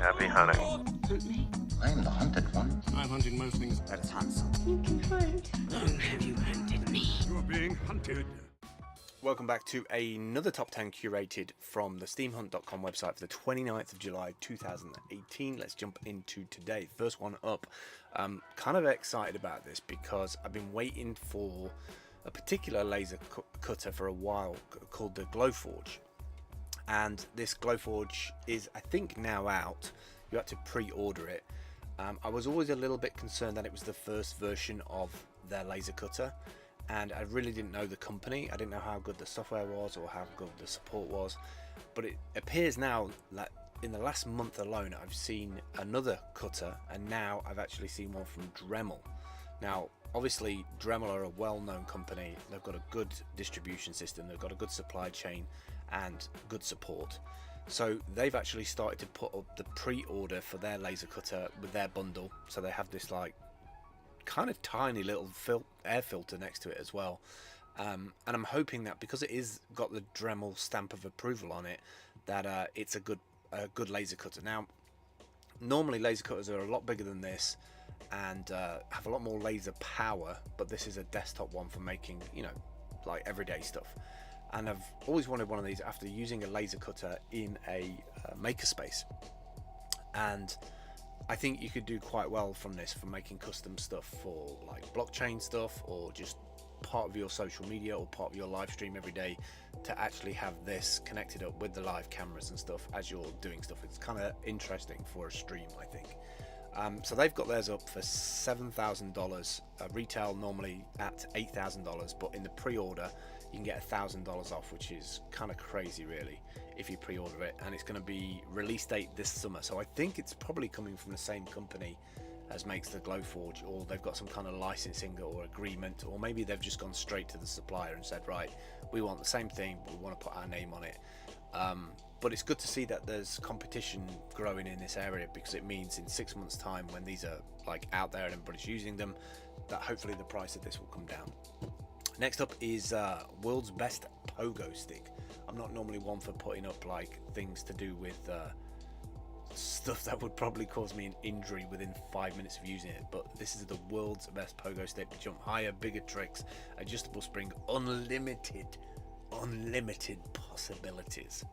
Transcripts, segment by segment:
Happy hunting. Hunt me. I am the hunted one. I'm hunting most things. That's HUNTZ. You can hunt. Long have you hunted me? You're being hunted. Welcome back to another top 10 curated from the steamhunt.com website for the 29th of July 2018. Let's jump into today. First one up. I'm kind of excited about this because I've been waiting for a particular laser cutter for a while called the Glowforge. And this Glowforge is, I think, now out. You had to pre-order it. I was always a little bit concerned that it was the first version of their laser cutter, and I really didn't know the company. I didn't know how good the software was or how good the support was, but it appears now that in the last month alone I've seen another cutter, and now I've actually seen one from Dremel. Now obviously Dremel are a well-known company. They've got a good distribution system, they've got a good supply chain and good support. So they've actually started to put up the pre-order for their laser cutter with their bundle. So they have this like kind of tiny little air filter next to it as well. And I'm hoping that because it is got the Dremel stamp of approval on it, that it's a good laser cutter. Now, normally laser cutters are a lot bigger than this and have a lot more laser power, but this is a desktop one for making, you know, like everyday stuff. And I've always wanted one of these after using a laser cutter in a makerspace, and I think you could do quite well from this for making custom stuff for like blockchain stuff, or just part of your social media or part of your live stream every day, to actually have this connected up with the live cameras and stuff as you're doing stuff. It's kind of interesting for a stream, I think. So they've got theirs up for $7,000, retail normally at $8,000, but in the pre-order you can get $1,000 off, which is kind of crazy really if you pre-order it. And it's going to be release date this summer, so I think it's probably coming from the same company as makes the Glowforge, or they've got some kind of licensing or agreement, or maybe they've just gone straight to the supplier and said, right, we want the same thing, but we want to put our name on it. But it's good to see that there's competition growing in this area, because it means in 6 months time, when these are like out there and everybody's using them, that hopefully the price of this will come down. Next up is world's best pogo stick. I'm not normally one for putting up like things to do with stuff that would probably cause me an injury within 5 minutes of using it, but this is the world's best pogo stick. Jump higher, bigger tricks, adjustable spring, unlimited possibilities.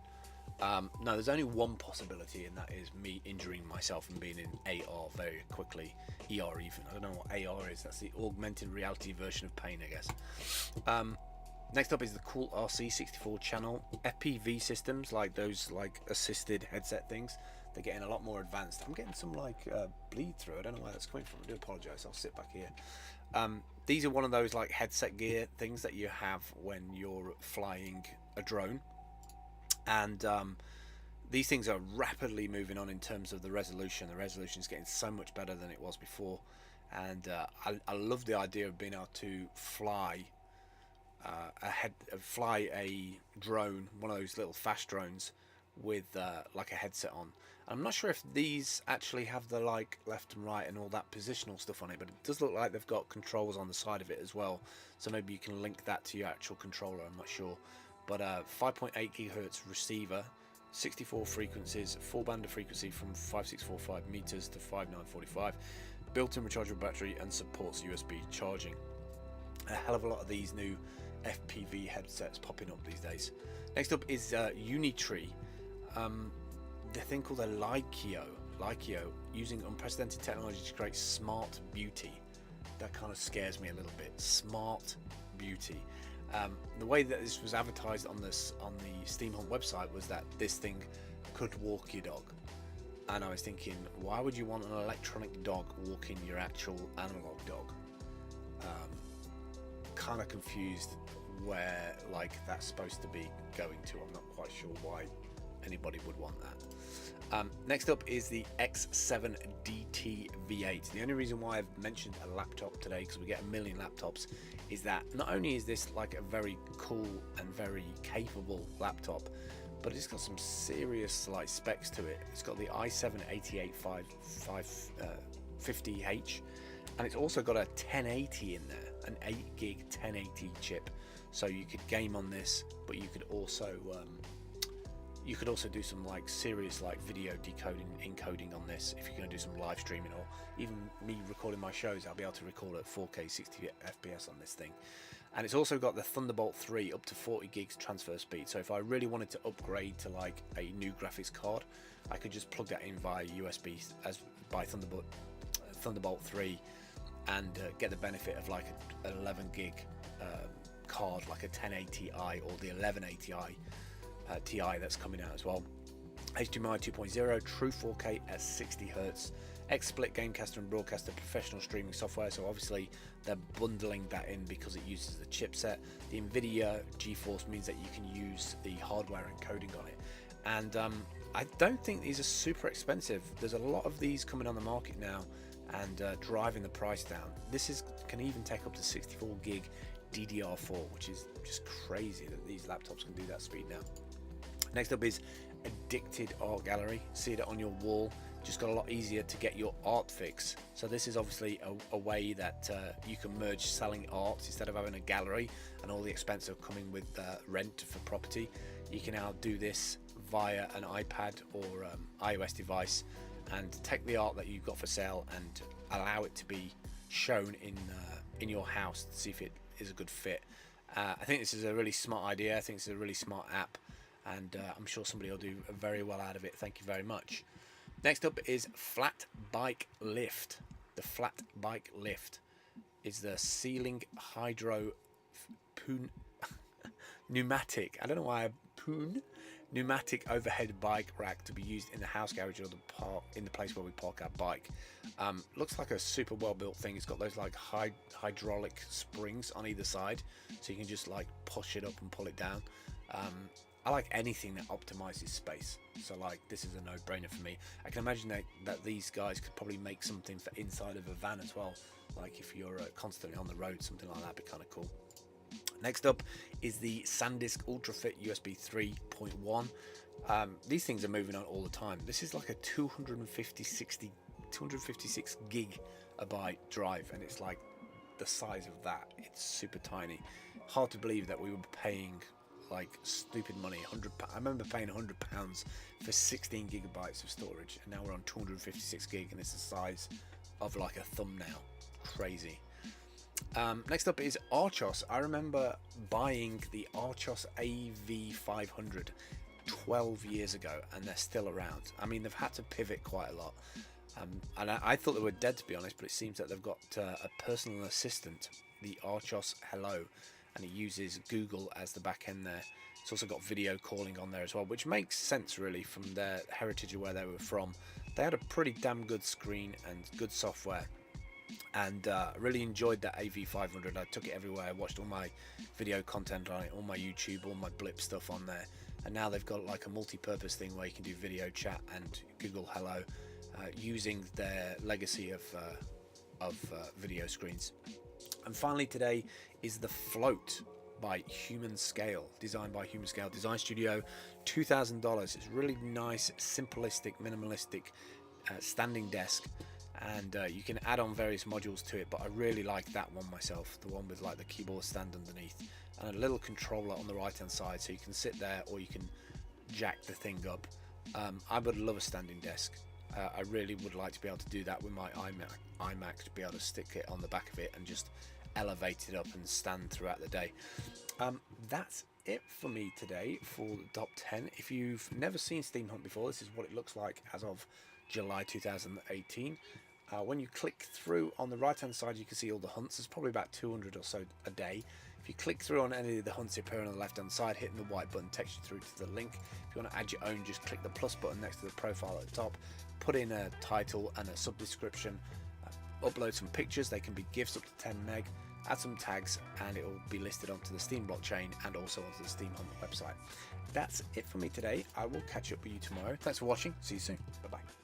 No, there's only one possibility, and that is me injuring myself and being in AR very quickly. ER even. I don't know what AR is. That's the augmented reality version of pain, I guess. Next up is the Cool RC 64 channel. FPV systems, like those like assisted headset things, they're getting a lot more advanced. I'm getting some like bleed through. I don't know where that's coming from. I do apologize. I'll sit back here. These are one of those like headset gear things that you have when you're flying a drone. And these things are rapidly moving on in terms of the resolution. The resolution is getting so much better than it was before, and I love the idea of being able to fly a drone, one of those little fast drones, with like a headset on. I'm not sure if these actually have the like left and right and all that positional stuff on it, but it does look like they've got controls on the side of it as well, so maybe you can link that to your actual controller. I'm not sure. But 5.8 gigahertz receiver, 64 frequencies, full band of frequency from 5645 meters to 5945, built-in rechargeable battery, and supports USB charging. A hell of a lot of these new FPV headsets popping up these days. Next up is Unitree. The thing called a Lycio, using unprecedented technology to create smart beauty. That kind of scares me a little bit. Smart beauty. The way that this was advertised on the Steam Hunt website was that this thing could walk your dog, and I was thinking, why would you want an electronic dog walking your actual analog dog? Kind of confused where like that's supposed to be going to. I'm not quite sure why anybody would want that. Next up is the X7 DT V8. The only reason why I've mentioned a laptop today, because we get a million laptops, is that not only is this like a very cool and very capable laptop, but it's got some serious like specs to it. It's got the i7-8850H, and it's also got a 1080 in there, an 8 gig 1080 chip, so you could game on this, but you could also You could also do some like serious like video decoding, encoding on this if you're going to do some live streaming, or even me recording my shows. I'll be able to record at 4K 60 FPS on this thing. And it's also got the Thunderbolt 3 up to 40 gigs transfer speed. So if I really wanted to upgrade to like a new graphics card, I could just plug that in via USB as by Thunderbolt 3 and get the benefit of like an 11 gig card, like a 1080 Ti or the 1180 Ti that's coming out as well. HDMI 2.0, true 4K at 60 Hz, XSplit Gamecaster and Broadcaster professional streaming software. So obviously they're bundling that in because it uses the chipset. The NVIDIA GeForce means that you can use the hardware encoding on it. And I don't think these are super expensive. There's a lot of these coming on the market now and driving the price down. This can even take up to 64 gig DDR4, which is just crazy that these laptops can do that speed now. Next up is Addicted Art Gallery. See it on your wall. Just got a lot easier to get your art fix. So this is obviously a way that you can merge selling art instead of having a gallery and all the expense of coming with rent for property. You can now do this via an iPad or iOS device and take the art that you've got for sale and allow it to be shown in your house to see if it is a good fit. I think this is a really smart idea. I think it's a really smart app, and I'm sure somebody will do very well out of it. Thank you very much. Next up is Flat Bike Lift. The Flat Bike Lift is the ceiling hydro pneumatic. I don't know why pneumatic overhead bike rack to be used in the house garage or in the place where we park our bike. Looks like a super well built thing. It's got those like hydraulic springs on either side, so you can just like push it up and pull it down. I like anything that optimizes space, so like this is a no-brainer for me. I can imagine that these guys could probably make something for inside of a van as well, like if you're constantly on the road, something like that would be kind of cool. Next up is the SanDisk UltraFit USB 3.1. These things are moving on all the time. This is like a 256 gigabyte drive, and it's like the size of that. It's super tiny. Hard to believe that we were paying like stupid money. I remember paying £100 for 16 gigabytes of storage, and now we're on 256 gig, and it's the size of like a thumbnail. Crazy. Next up is Archos. I remember buying the Archos AV500 12 years ago, and they're still around. I mean, they've had to pivot quite a lot, and I thought they were dead, to be honest, but it seems that they've got a personal assistant, the Archos Hello, and it uses Google as the back end there. It's also got video calling on there as well, which makes sense really from their heritage of where they were from. They had a pretty damn good screen and good software, and really enjoyed that AV500. I took it everywhere. I watched all my video content on it, all my YouTube, all my blip stuff on there, and now they've got like a multi-purpose thing where you can do video chat and Google Hello, using their legacy of video screens. And finally today is the Float by Human Scale, designed by Human Scale Design Studio. $2,000. It's really nice, simplistic, minimalistic standing desk, and you can add on various modules to it, but I really like that one myself, the one with like the keyboard stand underneath and a little controller on the right hand side, so you can sit there or you can jack the thing up. I would love a standing desk. I really would like to be able to do that with my iMac, to be able to stick it on the back of it and just elevate it up and stand throughout the day. That's it for me today for the top 10. If you've never seen Steam Hunt before, this is what it looks like as of July 2018. When you click through on the right hand side, you can see all the hunts. There's probably about 200 or so a day. If you click through on any of the hunts appearing on the left hand side, hitting the white button takes you through to the link. If you want to add your own, just click the plus button next to the profile at the top, put in a title and a sub description, upload some pictures. They can be GIFs up to 10 meg, add some tags, and it will be listed onto the Steam blockchain and also onto the Steam Hunt website. That's it for me today. I will catch up with you tomorrow. Thanks for watching. See you soon. Bye bye.